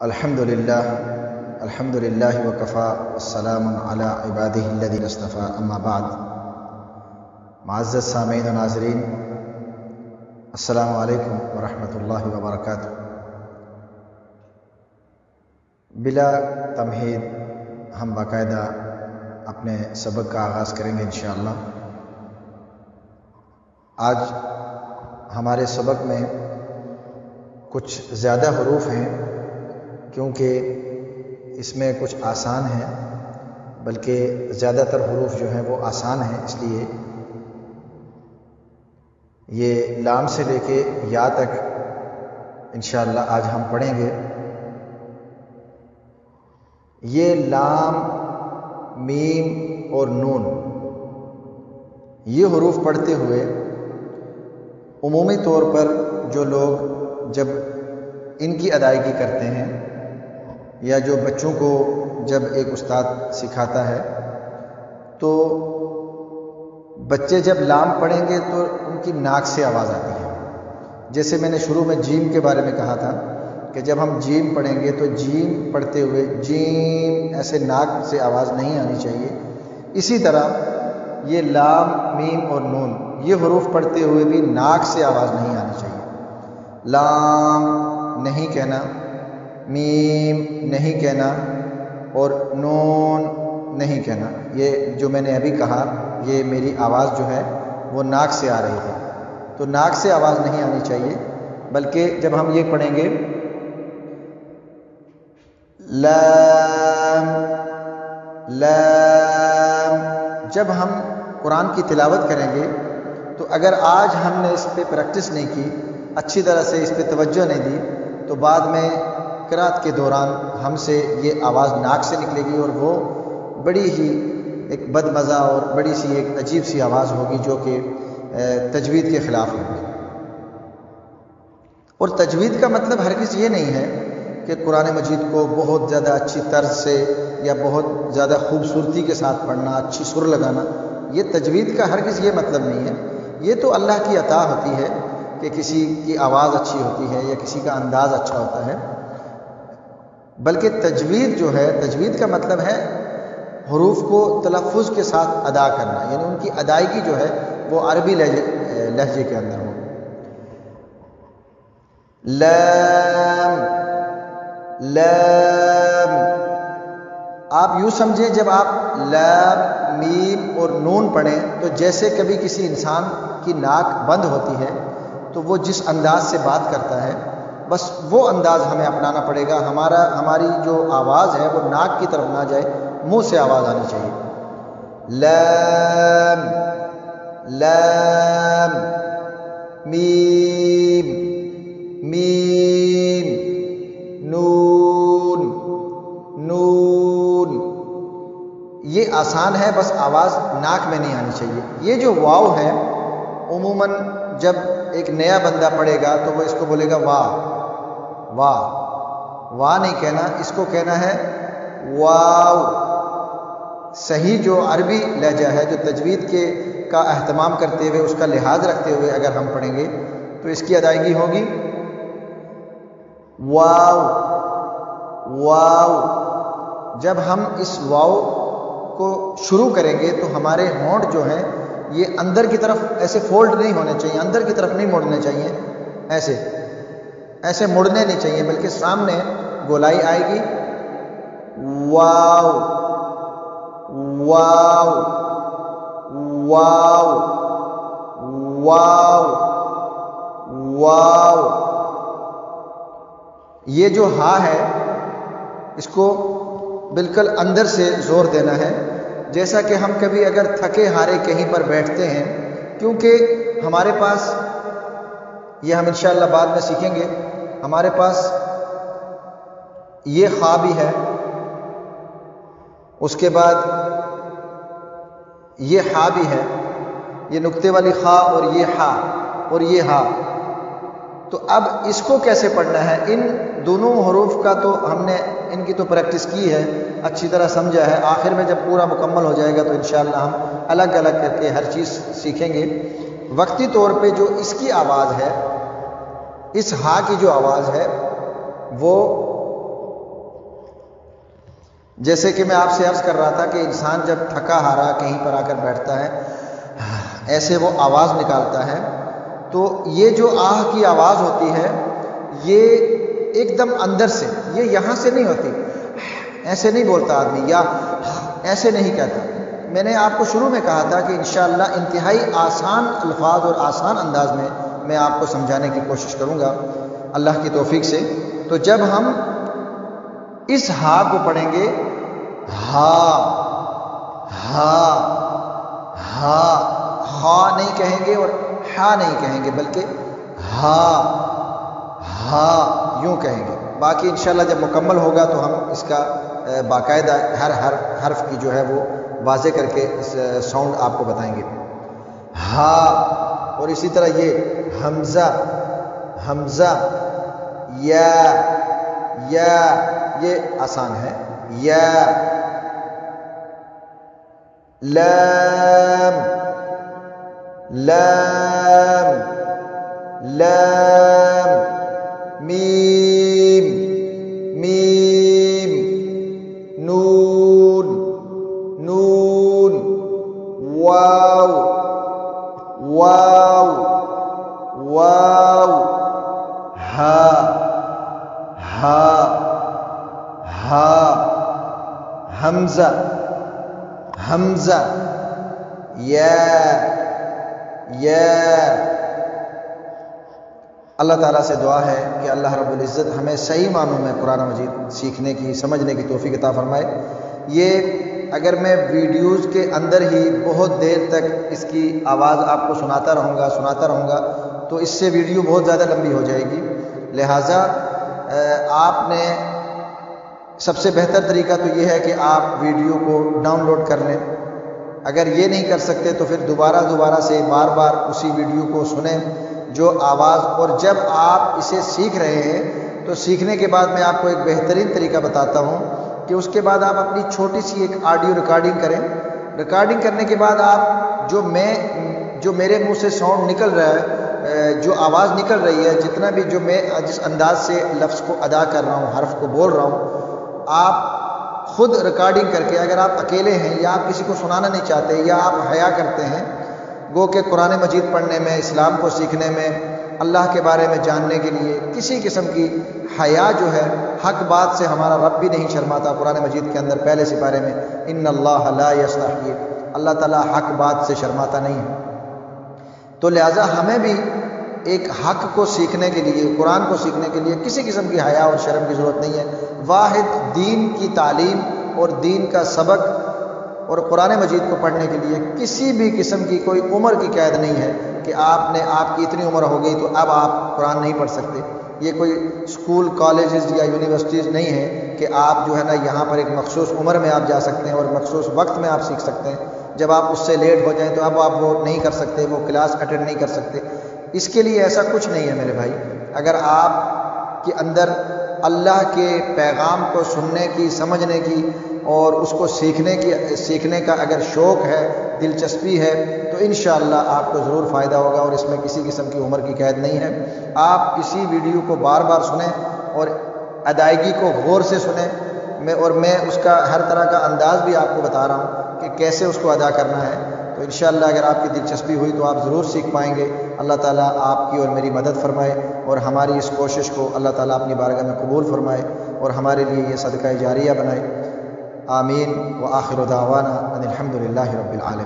الحمدللہ وکفا والسلام علی عبادہ الذین اصطفی اما بعد۔ معزز سامعین و ناظرین، السلام علیکم ورحمۃ اللہ وبرکاتہ۔ بلا تمہید ہم باقاعدہ اپنے سبق کا آغاز کریں گے انشاءاللہ۔ آج ہمارے سبق میں کچھ زیادہ حروف ہیں، کیونکہ اس میں کچھ آسان ہیں، بلکہ زیادہ تر حروف جو ہیں وہ آسان ہیں، اس لیے یہ لام سے لے کے یا تک انشاءاللہ آج ہم پڑھیں گے۔ یہ لام، میم اور نون، یہ حروف پڑھتے ہوئے عمومی طور پر جو لوگ جب ان کی ادائیگی کرتے ہیں، یا جو بچوں کو جب ایک استاد سکھاتا ہے، تو بچے جب لام پڑھیں گے تو ان کی ناک سے آواز آتی ہے۔ جیسے میں نے شروع میں جیم کے بارے میں کہا تھا کہ جب ہم جیم پڑھیں گے تو جیم پڑھتے ہوئے جیم ایسے ناک سے آواز نہیں آنی چاہیے۔ اسی طرح یہ لام، میم اور نون، یہ حروف پڑھتے ہوئے بھی ناک سے آواز نہیں آنی چاہیے۔ لام نہیں کہنا، میم نہیں کہنا اور نون نہیں کہنا۔ یہ جو میں نے ابھی کہا، یہ میری آواز جو ہے وہ ناک سے آ رہی ہے، تو ناک سے آواز نہیں آنی چاہیے، بلکہ جب ہم یہ پڑھیں گے لام لام، جب ہم قرآن کی تلاوت کریں گے تو اگر آج ہم نے اس پہ پریکٹس نہیں کی، اچھی طرح سے اس پہ توجہ نہیں دی، تو بعد میں قرات کے دوران ہم سے یہ آواز ناک سے نکلے گی، اور وہ بڑی ہی ایک بد مزہ اور بڑی سی ایک عجیب سی آواز ہوگی، جو کہ تجوید کے خلاف ہوگی۔ اور تجوید کا مطلب ہرگز یہ نہیں ہے کہ قرآن مجید کو بہت زیادہ اچھی طرز سے یا بہت زیادہ خوبصورتی کے ساتھ پڑھنا، اچھی سر لگانا، یہ تجوید کا ہرگز یہ مطلب نہیں ہے۔ یہ تو اللہ کی عطا ہوتی ہے کہ کسی کی آواز اچھی ہوتی ہے یا کسی کا انداز اچھا ہوتا ہے، بلکہ تجوید جو ہے، تجوید کا مطلب ہے حروف کو تلفظ کے ساتھ ادا کرنا، یعنی ان کی ادائیگی جو ہے وہ عربی لہجے کے اندر ہو۔ لام لام، آپ یوں سمجھیں جب آپ لام، میم اور نون پڑھیں تو جیسے کبھی کسی انسان کی ناک بند ہوتی ہے تو وہ جس انداز سے بات کرتا ہے، بس وہ انداز ہمیں اپنانا پڑے گا۔ ہماری جو آواز ہے وہ ناک کی طرف نہ جائے، منہ سے آواز آنی چاہیے۔ لام لام، میم میم، نون نون، یہ آسان ہے، بس آواز ناک میں نہیں آنی چاہیے۔ یہ جو واو ہے، عموماً جب ایک نیا بندہ پڑھے گا تو وہ اس کو بولے گا واہ واہ، واہ نہیں کہنا، اس کو کہنا ہے واو۔ صحیح جو عربی لہجہ ہے، جو تجوید کا اہتمام کرتے ہوئے، اس کا لحاظ رکھتے ہوئے اگر ہم پڑھیں گے تو اس کی ادائیگی ہوگی واو واو۔ جب ہم اس واو کو شروع کریں گے تو ہمارے ہونٹ جو ہیں یہ اندر کی طرف ایسے فولڈ نہیں ہونے چاہیے، اندر کی طرف نہیں مڑنے چاہیے، ایسے مڑنے نہیں چاہیے، بلکہ سامنے گولائی آئے گی۔ واو واو واو واو واو۔ یہ جو ہا ہے، اس کو بالکل اندر سے زور دینا ہے، جیسا کہ ہم کبھی اگر تھکے ہارے کہیں پر بیٹھتے ہیں، کیونکہ ہمارے پاس، یہ ہم انشاءاللہ بعد میں سیکھیں گے، ہمارے پاس یہ خا بھی ہے، اس کے بعد یہ ہا بھی ہے، یہ نقطے والی خا اور یہ ہا اور یہ ہا۔ تو اب اس کو کیسے پڑھنا ہے؟ ان دونوں حروف کا تو ہم نے ان کی تو پریکٹس کی ہے، اچھی طرح سمجھا ہے۔ آخر میں جب پورا مکمل ہو جائے گا تو انشاءاللہ ہم الگ الگ کر کے ہر چیز سیکھیں گے۔ وقتی طور پہ جو اس کی آواز ہے، اس ہا کی جو آواز ہے وہ جیسے کہ میں آپ سے عرض کر رہا تھا کہ انسان جب تھکا ہارا کہیں پر آ کر بیٹھتا ہے، ایسے وہ آواز نکالتا ہے، تو یہ جو آہ کی آواز ہوتی ہے یہ ایک دم اندر سے، یہ یہاں سے نہیں ہوتی، ایسے نہیں بولتا آدمی یا ایسے نہیں کہتا۔ میں نے آپ کو شروع میں کہا تھا کہ انشاءاللہ انتہائی آسان الفاظ اور آسان انداز میں آپ کو سمجھانے کی کوشش کروں گا اللہ کی توفیق سے۔ تو جب ہم اس ہا کو پڑھیں گے، ہا ہا ہا، ہا نہیں کہیں گے اور ہا نہیں کہیں گے، بلکہ ہا ہا یوں کہیں گے۔ باقی انشاءاللہ جب مکمل ہوگا تو ہم اس کا باقاعدہ ہر حرف کی جو ہے وہ واضح کر کے اس ساؤنڈ آپ کو بتائیں گے۔ ہا، اور اسی طرح یہ حمزہ، حمزہ، یا یہ آسان ہے، یا، لام لام لام، میم میم، نون نون، واو واو واو، ہا ہا ہا، حمزہ حمزہ، یا۔ اللہ تعالیٰ سے دعا ہے کہ اللہ رب العزت ہمیں صحیح معنوں میں قرآن مجید سیکھنے کی، سمجھنے کی توفیق عطا فرمائے۔ یہ اگر میں ویڈیوز کے اندر ہی بہت دیر تک اس کی آواز آپ کو سناتا رہوں گا تو اس سے ویڈیو بہت زیادہ لمبی ہو جائے گی، لہٰذا آپ نے سب سے بہتر طریقہ تو یہ ہے کہ آپ ویڈیو کو ڈاؤن لوڈ کر لیں۔ اگر یہ نہیں کر سکتے تو پھر دوبارہ سے بار بار اسی ویڈیو کو سنیں جو آواز، اور جب آپ اسے سیکھ رہے ہیں تو سیکھنے کے بعد میں آپ کو ایک بہترین طریقہ بتاتا ہوں کہ اس کے بعد آپ اپنی چھوٹی سی ایک آڈیو ریکارڈنگ کریں۔ ریکارڈنگ کرنے کے بعد آپ جو میرے منہ سے ساؤنڈ نکل رہا ہے، جو آواز نکل رہی ہے، جتنا بھی جو میں جس انداز سے لفظ کو ادا کر رہا ہوں، حرف کو بول رہا ہوں، آپ خود ریکارڈنگ کر کے، اگر آپ اکیلے ہیں یا آپ کسی کو سنانا نہیں چاہتے یا آپ حیا کرتے ہیں، گو کہ قرآن مجید پڑھنے میں، اسلام کو سیکھنے میں، اللہ کے بارے میں جاننے کے لیے کسی قسم کی حیا جو ہے، حق بات سے ہمارا رب بھی نہیں شرماتا۔ قرآن مجید کے اندر پہلے سپارے میں ان اللہ لا یستحیی، اللہ تعالیٰ حق بات سے شرماتا نہیں ہے۔ تو لہٰذا ہمیں بھی ایک حق کو سیکھنے کے لیے، قرآن کو سیکھنے کے لیے کسی قسم کی حیا اور شرم کی ضرورت نہیں ہے۔ واحد دین کی تعلیم اور دین کا سبق اور قرآن مجید کو پڑھنے کے لیے کسی بھی قسم کی کوئی عمر کی قید نہیں ہے کہ آپ کی اتنی عمر ہو گئی تو اب آپ قرآن نہیں پڑھ سکتے۔ یہ کوئی اسکول، کالجز یا یونیورسٹیز نہیں ہے کہ آپ جو ہے نا یہاں پر ایک مخصوص عمر میں آپ جا سکتے ہیں اور مخصوص وقت میں آپ سیکھ سکتے ہیں۔ جب آپ اس سے لیٹ ہو جائیں تو اب آپ وہ نہیں کر سکتے، وہ کلاس اٹینڈ نہیں کر سکتے۔ اس کے لیے ایسا کچھ نہیں ہے میرے بھائی۔ اگر آپ کے اندر اللہ کے پیغام کو سننے کی، سمجھنے کی اور اس کو سیکھنے کا اگر شوق ہے، دلچسپی ہے، تو انشاءاللہ آپ کو ضرور فائدہ ہوگا، اور اس میں کسی قسم کی عمر کی قید نہیں ہے۔ آپ اسی ویڈیو کو بار بار سنیں اور ادائیگی کو غور سے سنیں، اور میں اس کا ہر طرح کا انداز بھی آپ کو بتا رہا ہوں کہ کیسے اس کو ادا کرنا ہے۔ تو انشاءاللہ اگر آپ کی دلچسپی ہوئی تو آپ ضرور سیکھ پائیں گے۔ اللہ تعالیٰ آپ کی اور میری مدد فرمائے، اور ہماری اس کوشش کو اللہ تعالیٰ اپنی بارگاہ میں قبول فرمائے اور ہمارے لیے یہ صدقہ جاریہ بنائے۔ آمین، وآخر دعوانا ان الحمد للہ رب العالمین۔